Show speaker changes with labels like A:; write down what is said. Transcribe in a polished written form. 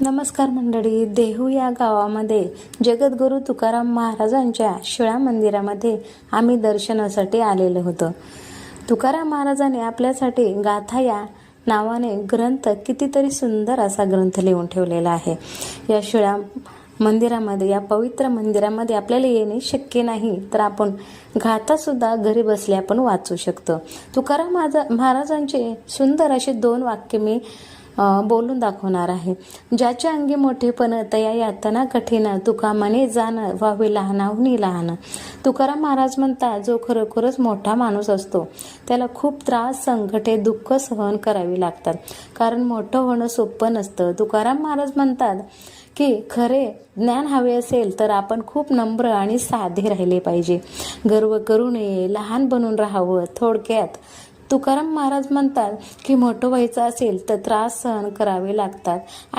A: नमस्कार मंडळी. देहू या गावामध्ये जगद्गुरू तुकाराम महाराजांच्या शिळा मंदिरामध्ये आम्ही दर्शनासाठी आलेलो होतो. तुकाराम महाराजांनी आपल्यासाठी गाथा या नावाने ग्रंथ, कितीतरी सुंदर असा ग्रंथ लिहून ठेवलेला आहे. या शिळा मंदिरामध्ये, या पवित्र मंदिरामध्ये आपल्याला येणे शक्य नाही, तर आपण गाथा सुद्धा घरी बसल्या आपण वाचू शकतो. तुकाराम महाराजांचे सुंदर असे 2 वाक्य मी बोलून दाखवणार आहे. ज्याच्या अंगी मोठेपण तया यातना कठीण, तुका मने जाण व्हावे लहानाहुनी लहान. तुकाराम महाराज म्हणतात, जो खरोखरच मोठा माणूस असतो त्याला खूप त्रास, संकटे, दुःख सहन करावी लागतात, कारण मोठं होणं सोपं नसतं. तुकाराम महाराज म्हणतात की खरे ज्ञान हवे असेल तर आपण खूप नम्र आणि साधे राहिले पाहिजे. गर्व करू नये, लहान बनून राहावं. थोडक्यात तुकाराम महाराज म्हणतात की मोठं व्हायचं असेल तर त्रास सहन करावे लागतात आणि